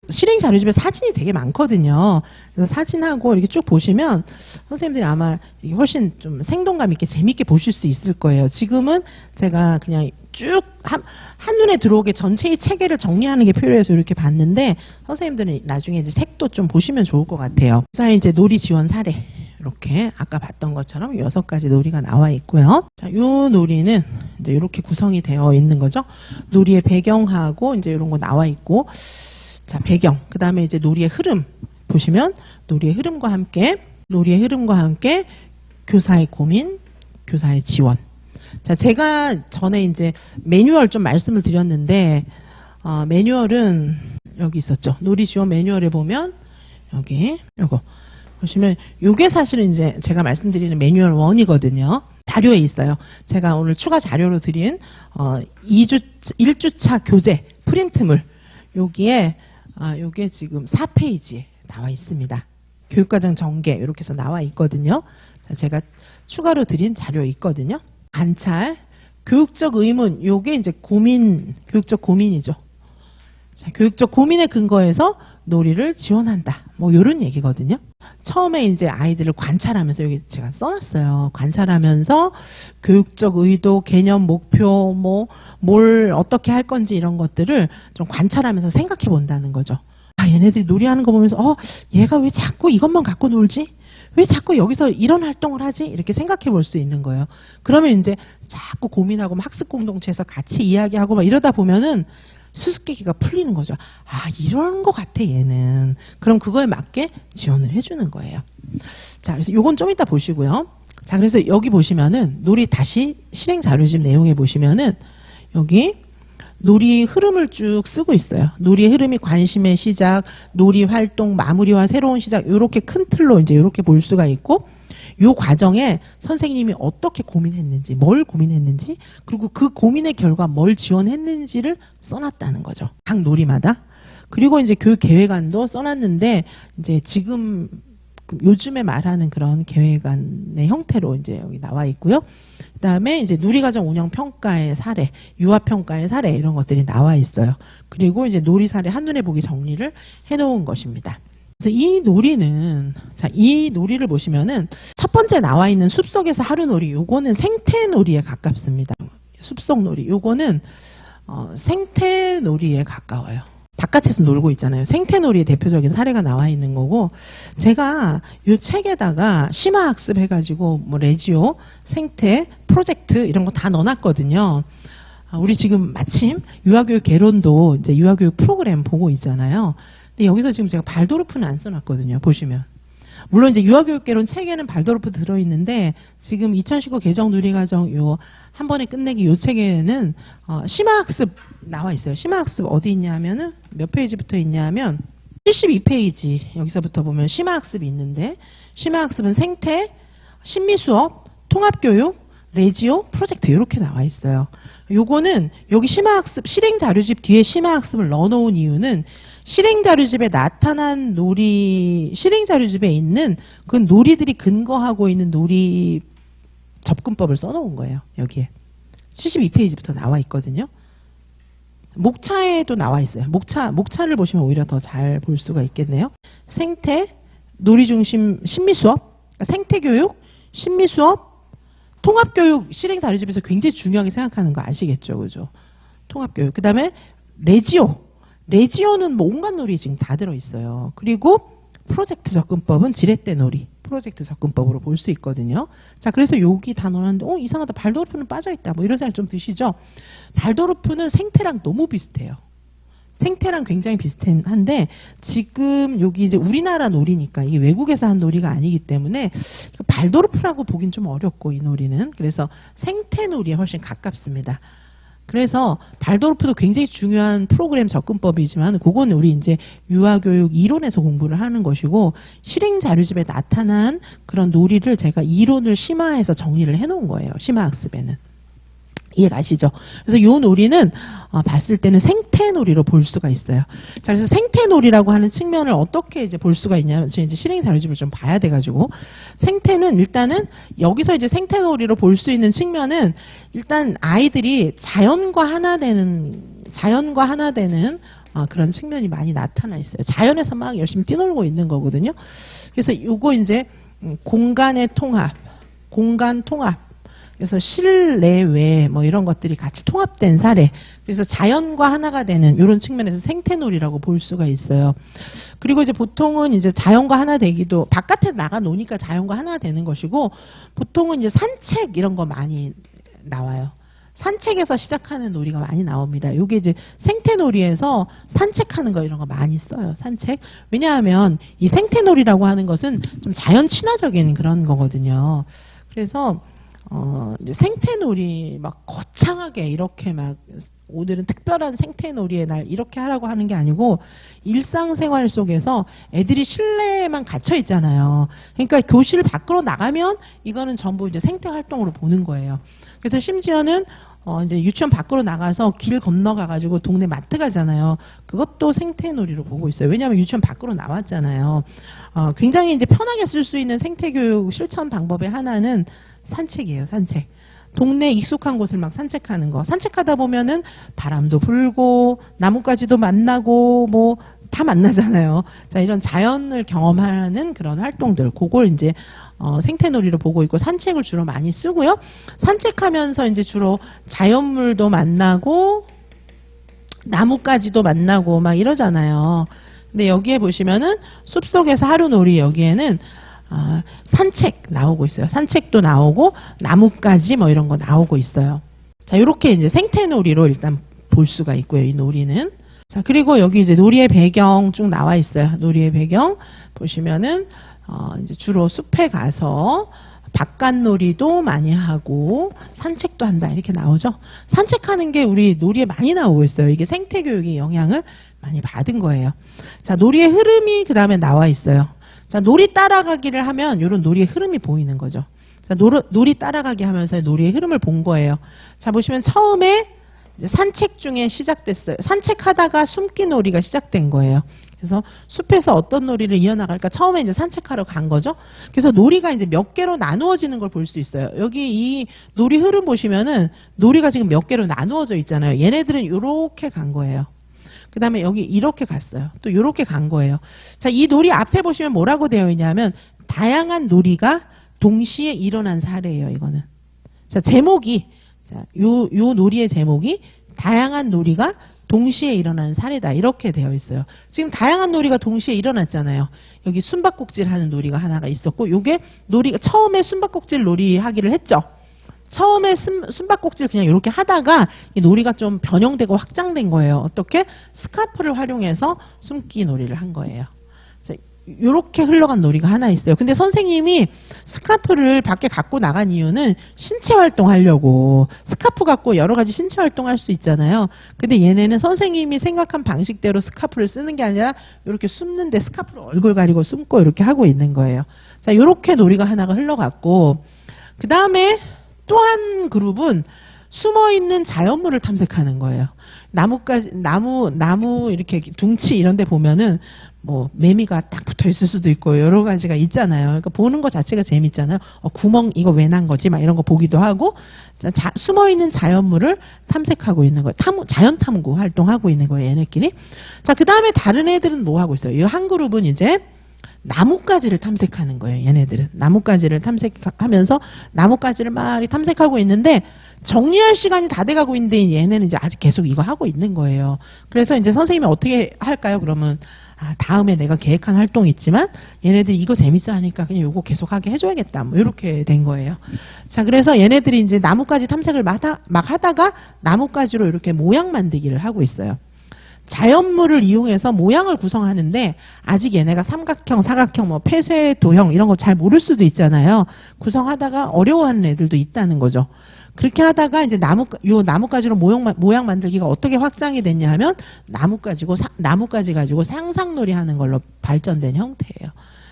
실행 자료집에 사진이 되게 많거든요. 그래서 사진하고 이렇게 쭉 보시면 선생님들이 아마 이게 훨씬 좀 생동감 있게 재밌게 보실 수 있을 거예요. 지금은 제가 그냥 쭉 한눈에 들어오게 전체의 체계를 정리하는 게 필요해서 이렇게 봤는데 선생님들은 나중에 이제 책도 좀 보시면 좋을 것 같아요. 그래서 이제 놀이 지원 사례 이렇게 아까 봤던 것처럼 6가지 놀이가 나와 있고요. 자, 요 놀이는 이제 이렇게 구성이 되어 있는 거죠. 놀이의 배경하고 이제 이런 거 나와 있고, 자, 배경. 그 다음에 이제 놀이의 흐름 보시면 놀이의 흐름과 함께 교사의 고민, 교사의 지원. 자, 제가 전에 이제 매뉴얼 좀 말씀을 드렸는데 매뉴얼은 여기 있었죠. 놀이 지원 매뉴얼에 보면 여기 요거 보시면 요게 사실은 이제 제가 말씀드리는 매뉴얼 1이거든요. 자료에 있어요. 제가 오늘 추가 자료로 드린 1주차 교재 프린트물 여기에 요게 지금 4페이지에 나와 있습니다. 교육과정 전개 이렇게 해서 나와 있거든요. 자, 제가 추가로 드린 자료 있거든요. 관찰, 교육적 의문, 요게 이제 고민, 교육적 고민이죠. 자, 교육적 고민에 근거해서 놀이를 지원한다. 뭐 요런 얘기거든요. 처음에 이제 아이들을 관찰하면서 여기 제가 써놨어요. 관찰하면서 교육적 의도, 개념, 목표, 뭘 어떻게 할 건지 이런 것들을 좀 관찰하면서 생각해 본다는 거죠. 얘네들이 놀이하는 거 보면서 얘가 왜 자꾸 이것만 갖고 놀지? 왜 자꾸 여기서 이런 활동을 하지? 이렇게 생각해 볼 수 있는 거예요. 그러면 이제 자꾸 고민하고 학습 공동체에서 같이 이야기하고 막 이러다 보면은 수수께끼가 풀리는 거죠. 이런 거 같아 얘는. 그럼 그거에 맞게 지원을 해주는 거예요. 자, 그래서 요건 좀 이따 보시고요. 자, 그래서 여기 보시면은 놀이 다시 실행 자료집 내용에 보시면은 여기 놀이 흐름을 쭉 쓰고 있어요. 놀이의 흐름이 관심의 시작, 놀이 활동 마무리와 새로운 시작, 이렇게 큰 틀로 이제 이렇게 볼 수가 있고, 요 과정에 선생님이 어떻게 고민했는지, 뭘 고민했는지, 그리고 그 고민의 결과 뭘 지원했는지를 써놨다는 거죠. 각 놀이마다. 그리고 이제 교육 계획안도 써놨는데, 이제 지금 요즘에 말하는 그런 계획안의 형태로 이제 여기 나와 있고요. 그 다음에 이제 누리과정 운영 평가의 사례, 유아 평가의 사례 이런 것들이 나와 있어요. 그리고 이제 놀이 사례 한눈에 보기 정리를 해놓은 것입니다. 그래서 이 놀이는, 자, 이 놀이를 보시면은 첫 번째 나와 있는 숲속에서 하루놀이, 요거는 생태놀이에 가깝습니다. 숲속놀이, 요거는 생태놀이에 가까워요. 바깥에서 놀고 있잖아요. 생태놀이의 대표적인 사례가 나와 있는 거고, 제가 이 책에다가 심화학습 해가지고 레지오, 생태, 프로젝트 이런 거 다 넣어놨거든요. 우리 지금 마침 유아교육 개론도 이제 유아교육 프로그램 보고 있잖아요. 근데 여기서 지금 제가 발도르프는 안 써놨거든요. 보시면. 물론 이제 유아교육개론 책에는 발도르프 들어있는데 지금 2019 개정 누리과정 요 한 번에 끝내기 요 책에는 심화학습 나와 있어요. 심화학습 어디 있냐면은 몇 페이지부터 있냐면 72페이지 여기서부터 보면 심화학습이 있는데 심화학습은 생태, 심리수업, 통합교육, 레지오, 프로젝트 이렇게 나와 있어요. 요거는 여기 심화학습 실행자료집 뒤에 심화학습을 넣어놓은 이유는 실행자료집에 나타난 놀이, 실행자료집에 있는 그 놀이들이 근거하고 있는 놀이 접근법을 써놓은 거예요. 여기에 72페이지부터 나와 있거든요. 목차에도 나와 있어요. 목차를 보시면 오히려 더 잘 볼 수가 있겠네요. 생태, 놀이중심 심리수업, 생태교육, 심리수업, 통합교육 실행자료집에서 굉장히 중요하게 생각하는 거 아시겠죠? 그죠? 통합교육. 그 다음에 레지오는 온갖 놀이 지금 다 들어있어요. 그리고 프로젝트 접근법은 지렛대 놀이, 프로젝트 접근법으로 볼 수 있거든요. 자, 그래서 여기 다 넣었는데, 이상하다. 발도르프는 빠져있다. 이런 생각 좀 드시죠? 발도르프는 생태랑 너무 비슷해요. 생태랑 굉장히 비슷한데, 지금 여기 이제 우리나라 놀이니까, 이게 외국에서 한 놀이가 아니기 때문에, 발도르프라고 보긴 좀 어렵고, 이 놀이는. 그래서 생태 놀이에 훨씬 가깝습니다. 그래서 발도르프도 굉장히 중요한 프로그램 접근법이지만 그거는 우리 이제 유아교육 이론에서 공부를 하는 것이고 실행 자료집에 나타난 그런 놀이를 제가 이론을 심화해서 정리를 해놓은 거예요. 심화학습에는. 이해가시죠? 그래서 이 놀이는 봤을 때는 생태놀이로 볼 수가 있어요. 자, 그래서 생태놀이라고 하는 측면을 어떻게 이제 볼 수가 있냐면, 저희 이제 실행 자료집을 좀 봐야 돼가지고, 생태는 일단은 여기서 이제 생태놀이로 볼 수 있는 측면은 일단 아이들이 자연과 하나 되는 그런 측면이 많이 나타나 있어요. 자연에서 막 열심히 뛰놀고 있는 거거든요. 그래서 요거 이제 공간의 통합, 공간 통합. 그래서 실내외 뭐 이런 것들이 같이 통합된 사례. 그래서 자연과 하나가 되는 이런 측면에서 생태놀이라고 볼 수가 있어요. 그리고 이제 보통은 이제 자연과 하나 되기도 바깥에 나가 노니까 자연과 하나 되는 것이고 보통은 이제 산책 이런 거 많이 나와요. 산책에서 시작하는 놀이가 많이 나옵니다. 이게 이제 생태놀이에서 산책하는 거 이런 거 많이 써요. 산책. 왜냐하면 이 생태놀이라고 하는 것은 좀 자연 친화적인 그런 거거든요. 그래서 이제 생태놀이 막 거창하게 이렇게 막 오늘은 특별한 생태놀이의 날 이렇게 하라고 하는 게 아니고 일상생활 속에서 애들이 실내에만 gat혀 있잖아요. 그러니까 교실 밖으로 나가면 이거는 전부 이제 생태활동으로 보는 거예요. 그래서 심지어는 이제 유치원 밖으로 나가서 길 건너가가지고 동네 마트 가잖아요. 그것도 생태놀이로 보고 있어요. 왜냐하면 유치원 밖으로 나왔잖아요. 굉장히 이제 편하게 쓸 수 있는 생태교육 실천 방법의 하나는 산책이에요. 산책. 동네 익숙한 곳을 막 산책하는 거. 산책하다 보면은 바람도 불고 나뭇가지도 만나고 뭐 다 만나잖아요. 자, 이런 자연을 경험하는 그런 활동들. 그걸 이제 생태놀이로 보고 있고 산책을 주로 많이 쓰고요. 산책하면서 이제 주로 자연물도 만나고 나뭇가지도 만나고 막 이러잖아요. 근데 여기에 보시면은 숲속에서 하루놀이 여기에는 산책 나오고 있어요. 산책도 나오고 나뭇가지 뭐 이런 거 나오고 있어요. 자, 이렇게 이제 생태놀이로 일단 볼 수가 있고요. 이 놀이는. 자, 그리고 여기 이제 놀이의 배경 쭉 나와 있어요. 놀이의 배경 보시면은 이제 주로 숲에 가서 바깥놀이도 많이 하고 산책도 한다 이렇게 나오죠. 산책하는 게 우리 놀이에 많이 나오고 있어요. 이게 생태교육의 영향을 많이 받은 거예요. 자, 놀이의 흐름이 그 다음에 나와 있어요. 자, 놀이 따라가기를 하면 이런 놀이의 흐름이 보이는 거죠. 자, 놀이 따라가기 하면서 놀이의 흐름을 본 거예요. 자, 보시면 처음에 이제 산책 중에 시작됐어요. 산책하다가 숨기 놀이가 시작된 거예요. 그래서 숲에서 어떤 놀이를 이어나갈까? 처음에 이제 산책하러 간 거죠. 그래서 놀이가 이제 몇 개로 나누어지는 걸 볼 수 있어요. 여기 이 놀이 흐름 보시면은 놀이가 지금 몇 개로 나누어져 있잖아요. 얘네들은 이렇게 간 거예요. 그 다음에 여기 이렇게 갔어요. 또 이렇게 간 거예요. 자, 이 놀이 앞에 보시면 뭐라고 되어 있냐면 다양한 놀이가 동시에 일어난 사례예요. 이거는. 자, 제목이 자, 요 놀이의 제목이 다양한 놀이가 동시에 일어나는 사례다. 이렇게 되어 있어요. 지금 다양한 놀이가 동시에 일어났잖아요. 여기 숨바꼭질 하는 놀이가 하나가 있었고 요게 놀이가 처음에 숨바꼭질 놀이 하기를 했죠. 처음에 숨바꼭질 그냥 이렇게 하다가 이 놀이가 좀 변형되고 확장된 거예요. 어떻게? 스카프를 활용해서 숨기 놀이를 한 거예요. 이렇게 흘러간 놀이가 하나 있어요. 근데 선생님이 스카프를 밖에 갖고 나간 이유는 신체 활동하려고. 스카프 갖고 여러 가지 신체 활동할 수 있잖아요. 근데 얘네는 선생님이 생각한 방식대로 스카프를 쓰는 게 아니라 이렇게 숨는데 스카프를 얼굴 가리고 숨고 이렇게 하고 있는 거예요. 자, 이렇게 놀이가 하나가 흘러갔고 그 다음에 또 한 그룹은 숨어있는 자연물을 탐색하는 거예요. 나무 이렇게 둥치 이런 데 보면은 뭐 매미가 딱 붙어 있을 수도 있고 여러 가지가 있잖아요. 그러니까 보는 것 자체가 재밌잖아요. 구멍 이거 왜 난 거지? 막 이런 거 보기도 하고 숨어있는 자연물을 탐색하고 있는 거예요. 자연 탐구 활동하고 있는 거예요. 얘네끼리. 자, 그 다음에 다른 애들은 뭐 하고 있어요? 이 한 그룹은 이제 나뭇가지를 탐색하는 거예요. 얘네들은 나뭇가지를 탐색하면서 나뭇가지를 막 탐색하고 있는데 정리할 시간이 다 돼가고 있는데 얘네는 이제 아직 계속 이거 하고 있는 거예요. 그래서 이제 선생님이 어떻게 할까요? 그러면 다음에 내가 계획한 활동이 있지만 얘네들이 이거 재밌어 하니까 그냥 이거 계속 하게 해줘야겠다. 뭐 이렇게 된 거예요. 자, 그래서 얘네들이 이제 나뭇가지 탐색을 막 하다가 나뭇가지로 이렇게 모양 만들기를 하고 있어요. 자연물을 이용해서 모양을 구성하는데 아직 얘네가 삼각형, 사각형, 뭐 폐쇄, 도형 이런 거 잘 모를 수도 있잖아요. 구성하다가 어려워하는 애들도 있다는 거죠. 그렇게 하다가 이제 나뭇가지로 모양 만들기가 어떻게 확장이 됐냐 하면 나뭇가지 가지고 상상놀이 하는 걸로 발전된 형태예요.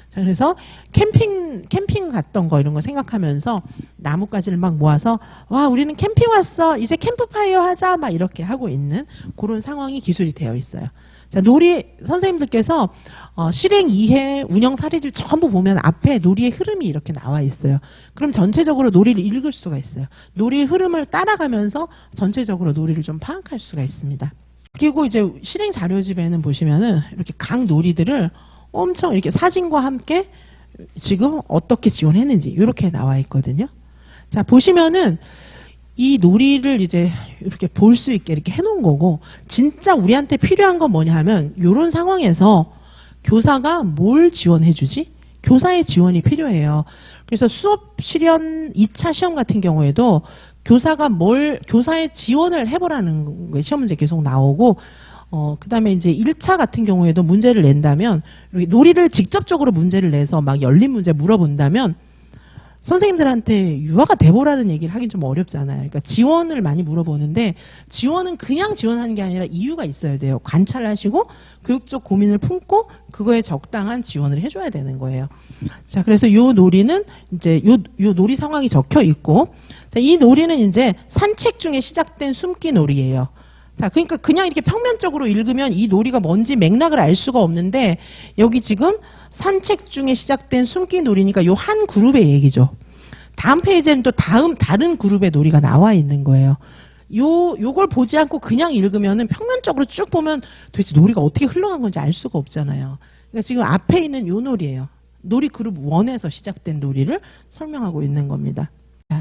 자, 그래서 캠핑 갔던 거 이런 거 생각하면서 나뭇가지를 막 모아서 와, 우리는 캠핑 왔어. 이제 캠프파이어 하자. 막 이렇게 하고 있는 그런 상황이 기술이 되어 있어요. 자, 놀이 선생님들께서 실행 이해 운영 사례들 전부 보면 앞에 놀이의 흐름이 이렇게 나와 있어요. 그럼 전체적으로 놀이를 읽을 수가 있어요. 놀이의 흐름을 따라가면서 전체적으로 놀이를 좀 파악할 수가 있습니다. 그리고 이제 실행 자료집에는 보시면은 이렇게 각 놀이들을 엄청 이렇게 사진과 함께 지금 어떻게 지원했는지 이렇게 나와 있거든요. 자, 보시면은 이 놀이를 이제 이렇게 볼 수 있게 이렇게 해놓은 거고, 진짜 우리한테 필요한 건 뭐냐 하면 이런 상황에서 교사가 뭘 지원해주지? 교사의 지원이 필요해요. 그래서 수업 실현 2차 시험 같은 경우에도 교사가 교사의 지원을 해보라는 게 시험 문제 계속 나오고, 그 다음에 이제 1차 같은 경우에도 문제를 낸다면, 놀이를 직접적으로 문제를 내서 막 열린 문제 물어본다면, 선생님들한테 유아가 돼보라는 얘기를 하긴 좀 어렵잖아요. 그러니까 지원을 많이 물어보는데, 지원은 그냥 지원하는 게 아니라 이유가 있어야 돼요. 관찰하시고 교육적 고민을 품고 그거에 적당한 지원을 해줘야 되는 거예요. 자, 그래서 요 놀이는 이제 요 놀이 상황이 적혀 있고, 자, 이 놀이는 이제 산책 중에 시작된 숨기 놀이예요. 자, 그러니까 그냥 이렇게 평면적으로 읽으면 이 놀이가 뭔지 맥락을 알 수가 없는데, 여기 지금 산책 중에 시작된 숨기 놀이니까 요 한 그룹의 얘기죠. 다음 페이지에는 또 다른 그룹의 놀이가 나와 있는 거예요. 요걸 보지 않고 그냥 읽으면은 평면적으로 쭉 보면 도대체 놀이가 어떻게 흘러간 건지 알 수가 없잖아요. 그러니까 지금 앞에 있는 요 놀이예요. 놀이 그룹 1에서 시작된 놀이를 설명하고 있는 겁니다.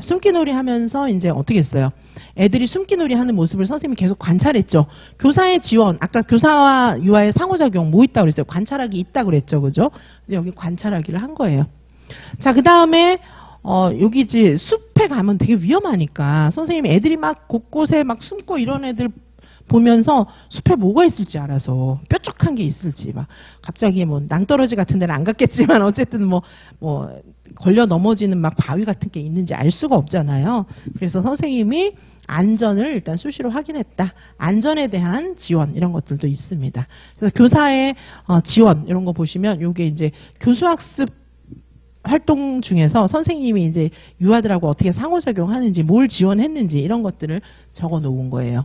숨기놀이 하면서 이제 어떻게 했어요? 애들이 숨기놀이 하는 모습을 선생님이 계속 관찰했죠. 교사의 지원, 아까 교사와 유아의 상호작용 뭐 있다고 그랬어요? 관찰하기 있다고 그랬죠. 그죠? 근데 여기 관찰하기를 한 거예요. 자, 그 다음에 여기 이제 숲에 가면 되게 위험하니까 선생님이 애들이 막 곳곳에 막 숨고 이런 애들 보면서 숲에 뭐가 있을지 알아서, 뾰족한 게 있을지, 막 갑자기 뭐 낭떠러지 같은 데는 안 갔겠지만 어쨌든 뭐 걸려 넘어지는 막 바위 같은 게 있는지 알 수가 없잖아요. 그래서 선생님이 안전을 일단 수시로 확인했다. 안전에 대한 지원 이런 것들도 있습니다. 그래서 교사의 지원 이런 거 보시면 요게 이제 교수학습 활동 중에서 선생님이 이제 유아들하고 어떻게 상호작용하는지, 뭘 지원했는지 이런 것들을 적어 놓은 거예요.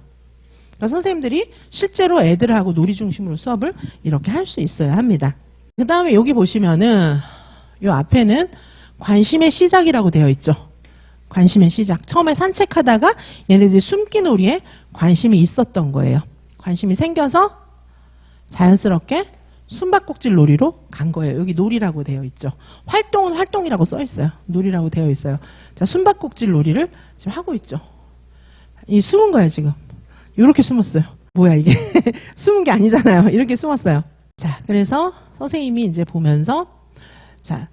그러니까 선생님들이 실제로 애들하고 놀이 중심으로 수업을 이렇게 할 수 있어야 합니다. 그 다음에 여기 보시면은 요 앞에는 관심의 시작이라고 되어 있죠. 관심의 시작. 처음에 산책하다가 얘네들이 숨기놀이에 관심이 있었던 거예요. 관심이 생겨서 자연스럽게 숨바꼭질 놀이로 간 거예요. 여기 놀이라고 되어 있죠. 활동은 활동이라고 써 있어요. 놀이라고 되어 있어요. 자, 숨바꼭질 놀이를 지금 하고 있죠. 이 숨은 거예요, 지금. 이렇게 숨었어요. 뭐야 이게. 숨은 게 아니잖아요. 이렇게 숨었어요. 자, 그래서 선생님이 이제 보면서, 자,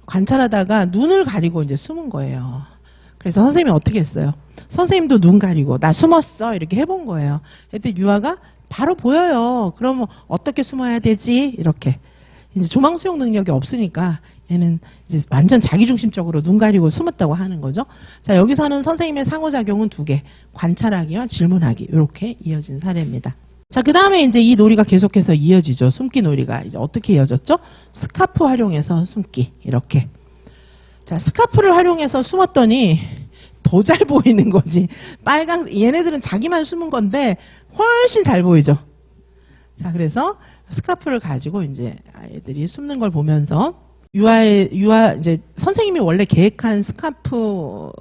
관찰하다가 눈을 가리고 이제 숨은 거예요. 그래서 선생님이 어떻게 했어요? 선생님도 눈 가리고 나 숨었어 이렇게 해본 거예요. 그때 유아가 바로 보여요. 그러면 어떻게 숨어야 되지? 이렇게. 이제 조망 수용 능력이 없으니까 얘는 이제 완전 자기중심적으로 눈 가리고 숨었다고 하는 거죠. 자, 여기서는 선생님의 상호작용은 2개. 관찰하기와 질문하기. 이렇게 이어진 사례입니다. 자, 그 다음에 이제 이 놀이가 계속해서 이어지죠. 숨기 놀이가. 이제 어떻게 이어졌죠? 스카프 활용해서 숨기. 이렇게. 자, 스카프를 활용해서 숨었더니 더 잘 보이는 거지. 얘네들은 자기만 숨은 건데 훨씬 잘 보이죠. 자, 그래서 스카프를 가지고 이제 아이들이 숨는 걸 보면서 유아 이제 선생님이 원래 계획한 스카프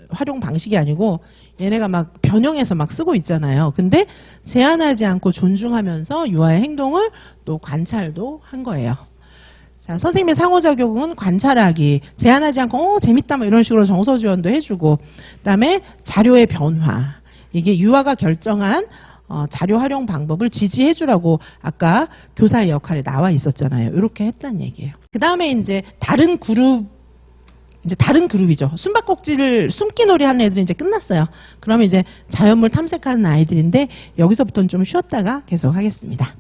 활용 방식이 아니고 얘네가 막 변형해서 막 쓰고 있잖아요. 근데 제한하지 않고 존중하면서 유아의 행동을 또 관찰도 한 거예요. 자, 선생님의 상호작용은 관찰하기, 제한하지 않고 재밌다 뭐 이런 식으로 정서 지원도 해주고, 그다음에 자료의 변화, 이게 유아가 결정한 자료 활용 방법을 지지해주라고 아까 교사의 역할에 나와 있었잖아요. 이렇게 했다는 얘기예요. 그 다음에 이제 다른 그룹이죠. 숨바꼭질을 숨기놀이 하는 애들은 이제 끝났어요. 그러면 이제 자연물 탐색하는 아이들인데 여기서부터는 좀 쉬었다가 계속 하겠습니다.